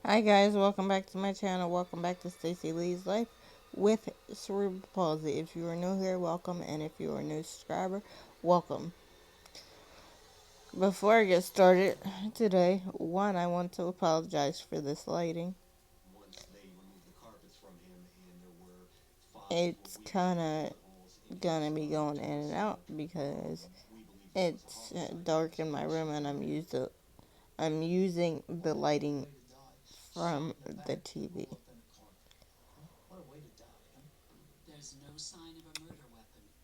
Hi guys, welcome back to my channel. Welcome back to Stacey Lee's Life with Cerebral Palsy. If you are new here, welcome, and if you are a new subscriber, welcome. Before I get started today, I want to apologize for this lighting. It's kind of gonna be going in and out because it's dark in my room and I'm using the lighting from the TV.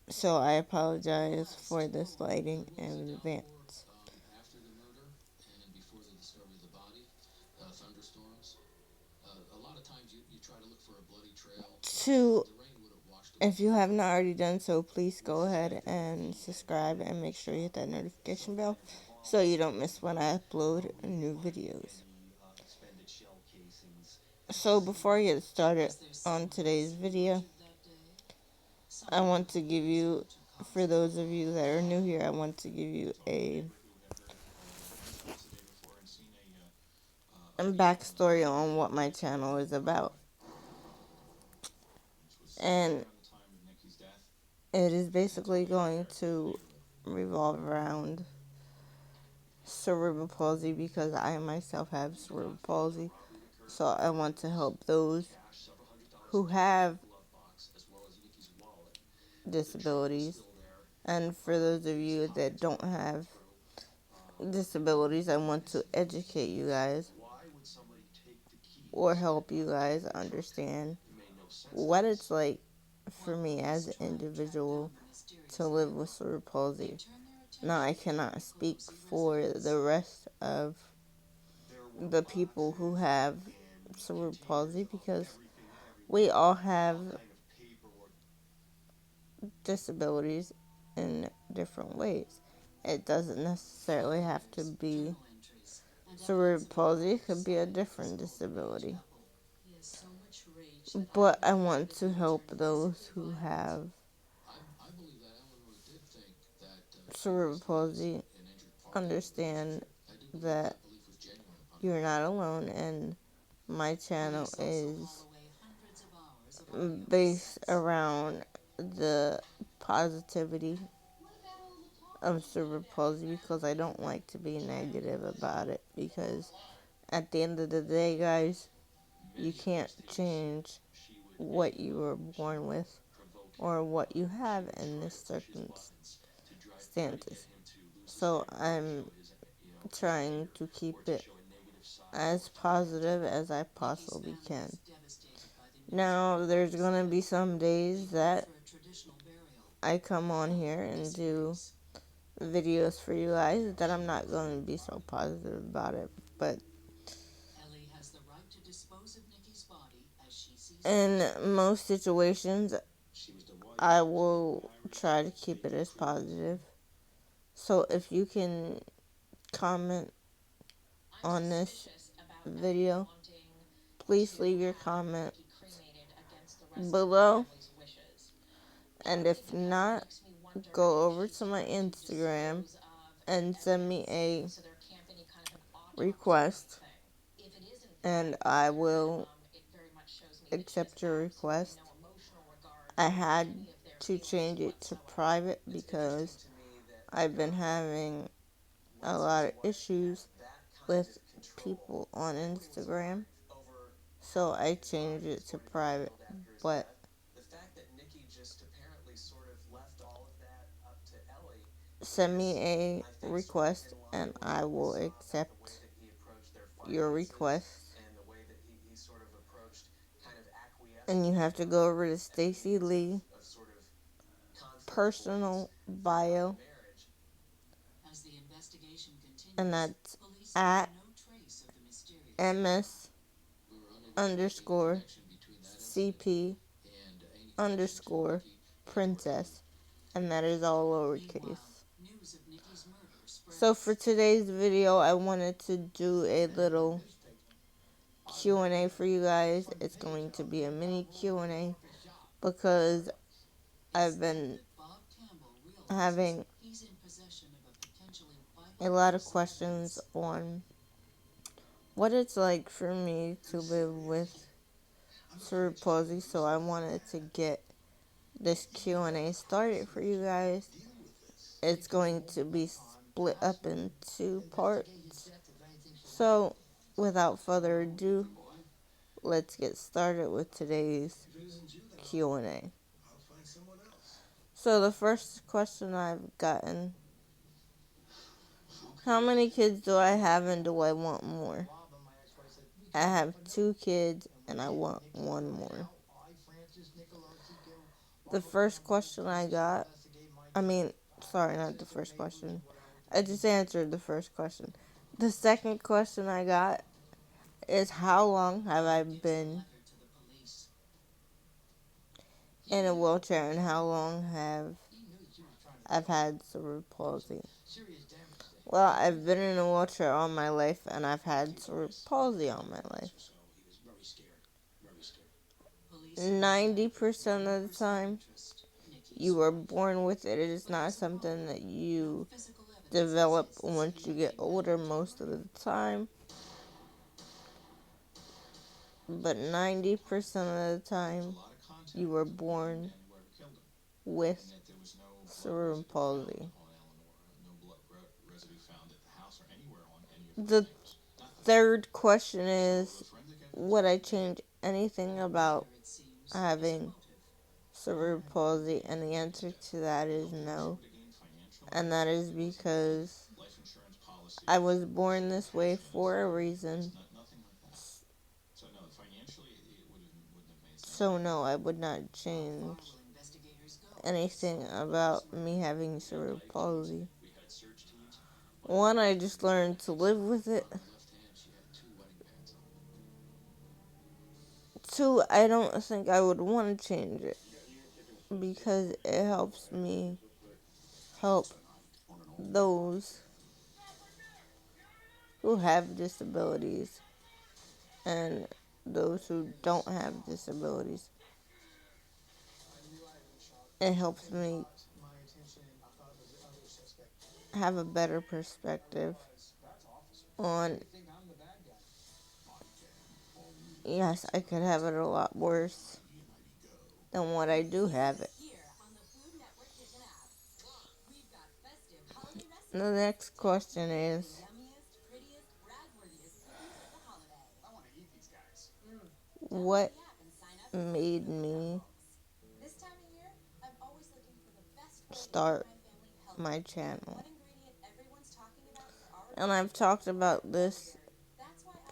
So I apologize for this lighting in advance. To If you have not already done so, please go ahead and subscribe and make sure you hit that notification bell so you don't miss when I upload new videos. So before I get started on today's video, I want to give you, for those of you that are new here, I want to give you a backstory on what my channel is about. And it is basically going to revolve around cerebral palsy because I myself have cerebral palsy. So I want to help those who have disabilities. And for those of you that don't have disabilities, I want to educate you guys or help you guys understand what it's like for me as an individual to live with cerebral palsy. Now, I cannot speak for the rest of the people who have cerebral palsy because we all have disabilities in different ways. It doesn't necessarily have to be cerebral palsy, it could be a different disability. But I want to help those who have cerebral palsy understand that you're not alone, and my channel is based around the positivity of cerebral palsy because I don't like to be negative about it, because at the end of the day, guys, you can't change what you were born with or what you have in this circumstances. So I'm trying to keep it as positive as I possibly can. Now, there's gonna be some days that I come on here and do videos for you guys that I'm not going to be so positive about it, but in most situations, I will try to keep it as positive. So if you can comment on this video, please leave your comment below. And if not, go over to my Instagram and send me a request, and I will accept your request. I had to change it to private because I've been having a lot of issues with people on Instagram, so I changed it to private. But send me a request and I will accept your request. And you have to go over to Stacey Lee personal bio, and that's at ms underscore cp underscore princess, and that is all lowercase. So for today's video, I wanted to do a little Q&A for you guys. It's going to be a mini Q&A because I've been having a lot of questions on what it's like for me to live with cerebral palsy. So I wanted to get this Q&A started for you guys. It's going to be split up in two parts. So without further ado, let's get started with today's Q&A. So the first question I've gotten: how many kids do I have and do I want more? I have 2 kids and I want one more. The first question I got, sorry, not the first question. I just answered the first question. The second question I got is, how long have I been in a wheelchair and how long have I had cerebral palsy? Well, I've been in a wheelchair all my life and I've had cerebral palsy all my life. 90% of the time, you were born with it. It is not something that you develop once you get older most of the time. But 90% of the time, you were born with cerebral palsy. The third question is, would I change anything about having cerebral palsy? And the answer to that is no. And that is because I was born this way for a reason. So no, I would not change anything about me having cerebral palsy. One, I just learned to live with it. Two, I don't think I would want to change it because it helps me help those who have disabilities and those who don't have disabilities. It helps me have a better perspective on, yes, I could have it a lot worse than what I do have it. The next question is, what made me start my channel? And I've talked about this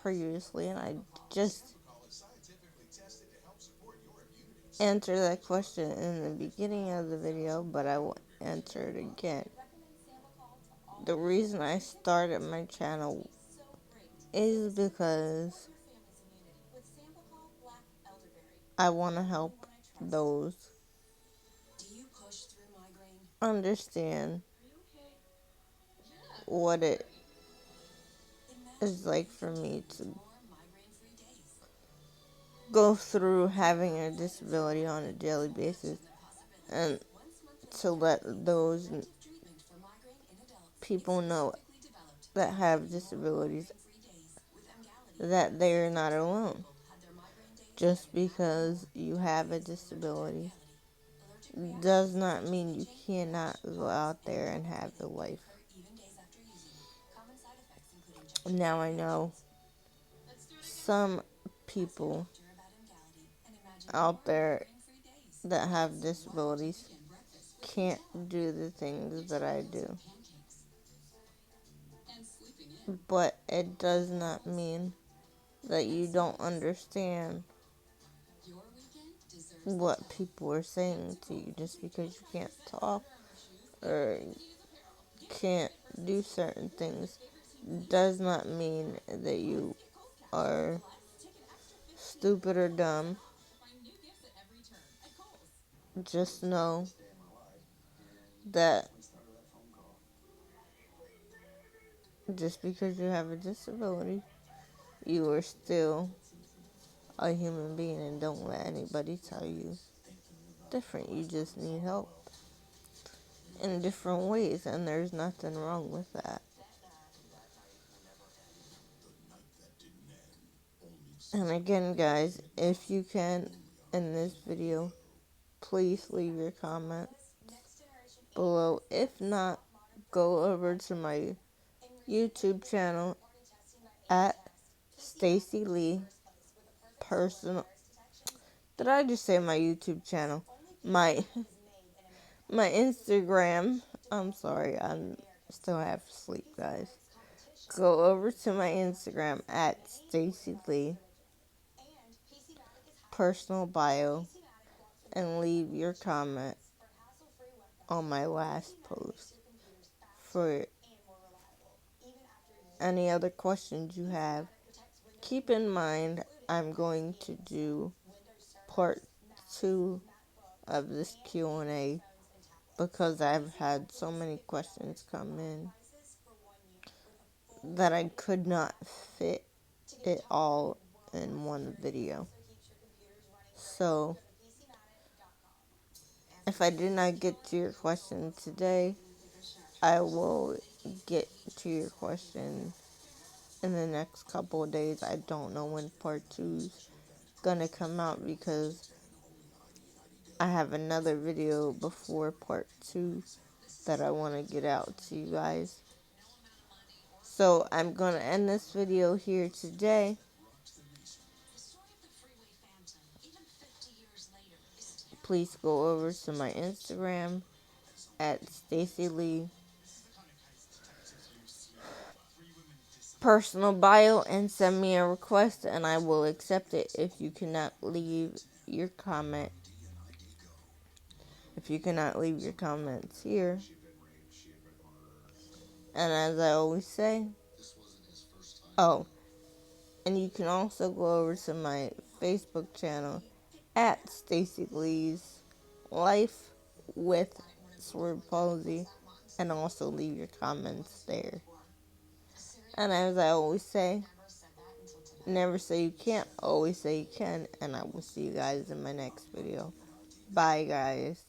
previously, and I just answered that question in the beginning of the video, but I will answer it again. The reason I started my channel is because I want to help those understand what it is like for me to go through having a disability on a daily basis, and to let those people know that have disabilities that they are not alone. Just because you have a disability does not mean you cannot go out there and have a life. Now I know some people out there that have disabilities can't do the things that I do. But it does not mean that you don't understand what people are saying to you. Just because you can't talk or can't do certain things does not mean that you are stupid or dumb. Just know that just because you have a disability, you are still a human being, and don't let anybody tell you different. You just need help in different ways, and there's nothing wrong with that. And again, guys, if you can, in this video, please leave your comment below. If not, go over to my YouTube channel at Stacy Lee Personal. Did I just say my YouTube channel? My my Instagram. I'm sorry, I'm still half asleep, guys. Go over to my Instagram at Stacy Lee Personal Bio and leave your comment on my last post for any other questions you have. Keep in mind, I'm going to do part 2 of this Q&A because I've had so many questions come in that I could not fit it all in one video. So, if I did not get to your question today, I will get to your question in the next couple of days. I don't know when part 2's gonna come out because I have another video before part 2 that I want to get out to you guys. So I'm gonna end this video here today. Please go over to my Instagram at Stacy Lee Personal Bio and send me a request and I will accept it. If you cannot leave your comment, if you cannot leave your comments here, and as I always say, oh, and you can also go over to my Facebook channel at Stacy Lee's Life with Cerebral Palsy and also leave your comments there. And as I always say, never say you can't, always say you can, and I will see you guys in my next video. Bye, guys.